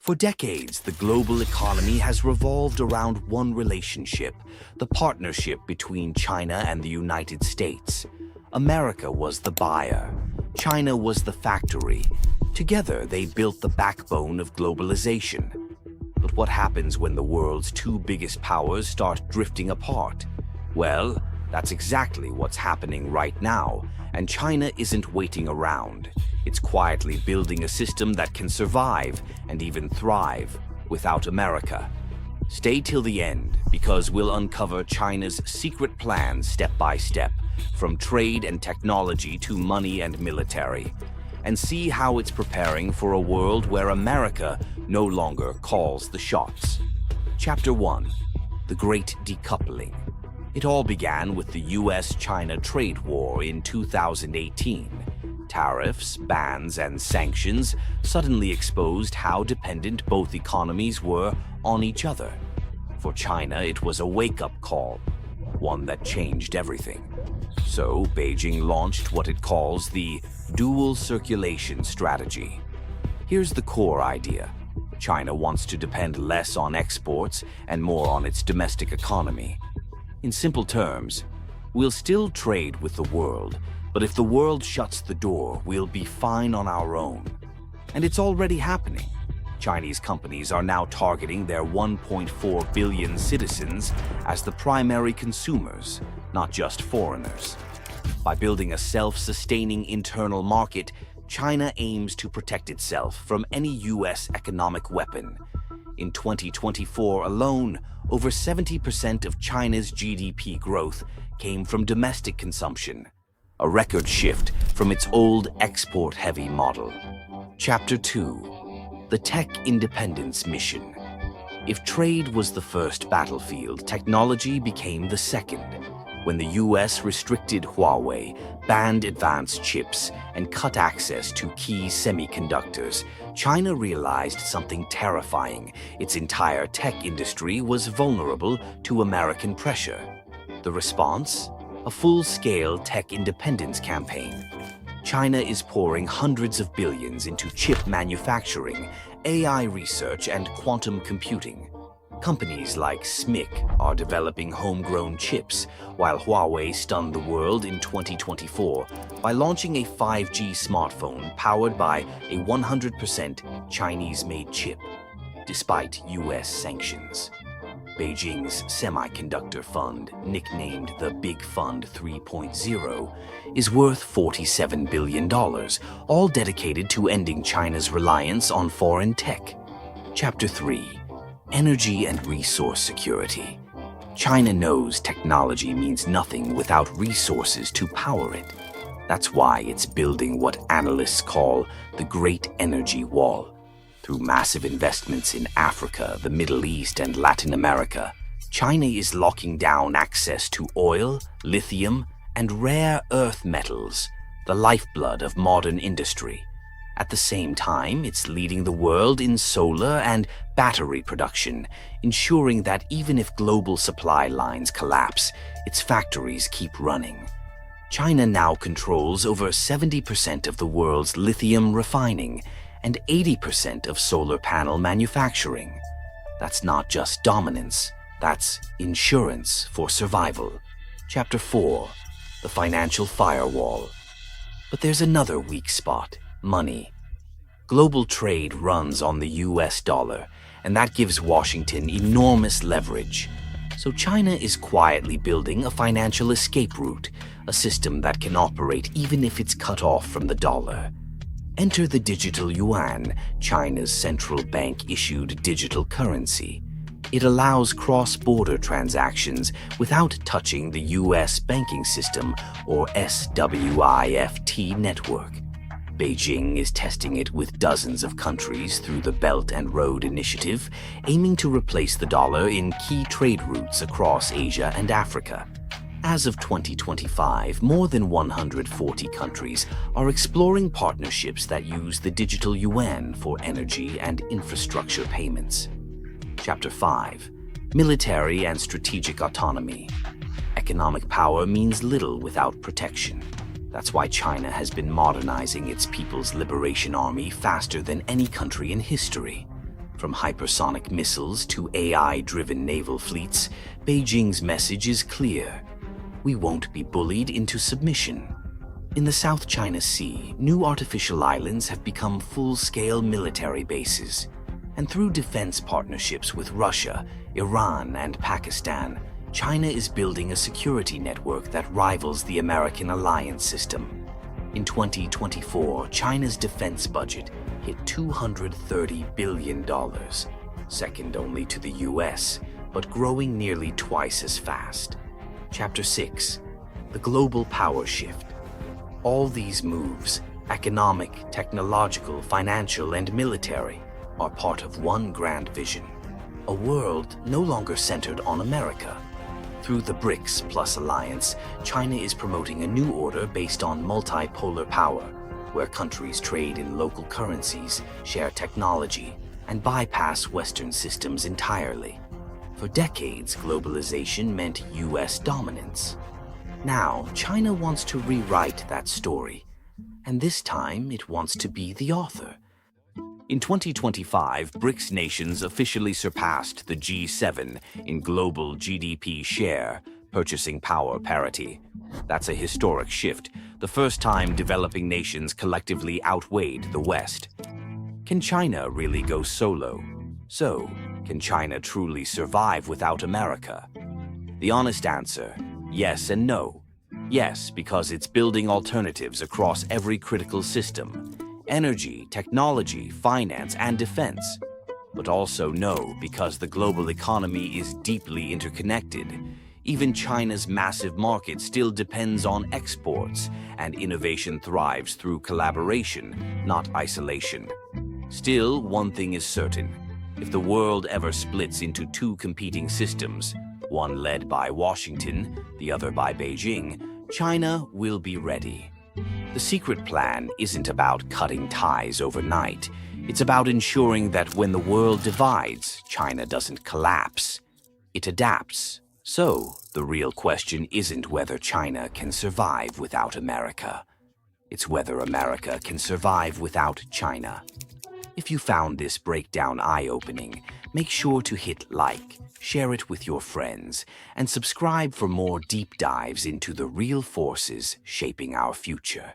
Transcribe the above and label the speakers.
Speaker 1: For decades, the global economy has revolved around one relationship, the partnership between China and the United States. America was the buyer. China was the factory. Together, they built the backbone of globalization. But what happens when the world's two biggest powers start drifting apart? Well, that's exactly what's happening right now, and China isn't waiting around. It's quietly building a system that can survive and even thrive without America. Stay till the end, because we'll uncover China's secret plans step by step, from trade and technology to money and military, and see how it's preparing for a world where America no longer calls the shots. Chapter 1. The Great Decoupling. It all began with the US-China trade war in 2018. Tariffs, bans, and sanctions suddenly exposed how dependent both economies were on each other. For China, it was a wake-up call, one that changed everything. So, Beijing launched what it calls the dual circulation strategy. Here's the core idea. China wants to depend less on exports and more on its domestic economy. In simple terms, we'll still trade with the world, but if the world shuts the door, we'll be fine on our own. And it's already happening. Chinese companies are now targeting their 1.4 billion citizens as the primary consumers, not just foreigners. By building a self-sustaining internal market, China aims to protect itself from any US economic weapon. In 2024 alone, over 70% of China's GDP growth came from domestic consumption, a record shift from its old export-heavy model. Chapter 2. The Tech Independence Mission. If trade was the first battlefield, technology became the second. When the US restricted Huawei, banned advanced chips, and cut access to key semiconductors, China realized something terrifying. Its entire tech industry was vulnerable to American pressure. The response? A full-scale tech independence campaign. China is pouring hundreds of billions into chip manufacturing, AI research, and quantum computing. Companies like SMIC are developing homegrown chips, while Huawei stunned the world in 2024 by launching a 5G smartphone powered by a 100% Chinese-made chip, despite US sanctions. Beijing's semiconductor fund, nicknamed the Big Fund 3.0, is worth $47 billion, all dedicated to ending China's reliance on foreign tech. Chapter 3. Energy and Resource Security. China knows technology means nothing without resources to power it. That's why it's building what analysts call the Great Energy Wall. Through massive investments in Africa, the Middle East, and Latin America, China is locking down access to oil, lithium, and rare earth metals, the lifeblood of modern industry. At the same time, it's leading the world in solar and battery production, ensuring that even if global supply lines collapse, its factories keep running. China now controls over 70% of the world's lithium refining and 80% of solar panel manufacturing. That's not just dominance, that's insurance for survival. Chapter 4. The Financial Firewall. But there's another weak spot. Money. Global trade runs on the US dollar, and that gives Washington enormous leverage. So China is quietly building a financial escape route, a system that can operate even if it's cut off from the dollar. Enter the digital yuan, China's central bank-issued digital currency. It allows cross-border transactions without touching the US banking system or SWIFT network. Beijing is testing it with dozens of countries through the Belt and Road Initiative, aiming to replace the dollar in key trade routes across Asia and Africa. As of 2025, more than 140 countries are exploring partnerships that use the digital yuan for energy and infrastructure payments. Chapter 5. Military and Strategic Autonomy. Economic power means little without protection. That's why China has been modernizing its People's Liberation Army faster than any country in history. From hypersonic missiles to AI-driven naval fleets, Beijing's message is clear. We won't be bullied into submission. In the South China Sea, new artificial islands have become full-scale military bases. And through defense partnerships with Russia, Iran, and Pakistan, China is building a security network that rivals the American alliance system. In 2024, China's defense budget hit $230 billion, second only to the US, but growing nearly twice as fast. Chapter 6: The Global Power Shift. All these moves, economic, technological, financial, and military, are part of one grand vision: a world no longer centered on America. Through the BRICS Plus alliance, China is promoting a new order based on multipolar power, where countries trade in local currencies, share technology, and bypass Western systems entirely. For decades, globalization meant US dominance. Now, China wants to rewrite that story, and this time it wants to be the author. In 2025, BRICS nations officially surpassed the G7 in global GDP share, purchasing power parity. That's a historic shift, the first time developing nations collectively outweighed the West. Can China really go solo? So, can China truly survive without America? The honest answer: yes and no. Yes, because it's building alternatives across every critical system: energy, technology, finance, and defense. But also no, because the global economy is deeply interconnected. Even China's massive market still depends on exports, and innovation thrives through collaboration, not isolation. Still, one thing is certain: if the world ever splits into two competing systems, one led by Washington, the other by Beijing, China will be ready. The secret plan isn't about cutting ties overnight. It's about ensuring that when the world divides, China doesn't collapse. It adapts. So, the real question isn't whether China can survive without America. It's whether America can survive without China. If you found this breakdown eye-opening, make sure to hit like, share it with your friends, and subscribe for more deep dives into the real forces shaping our future.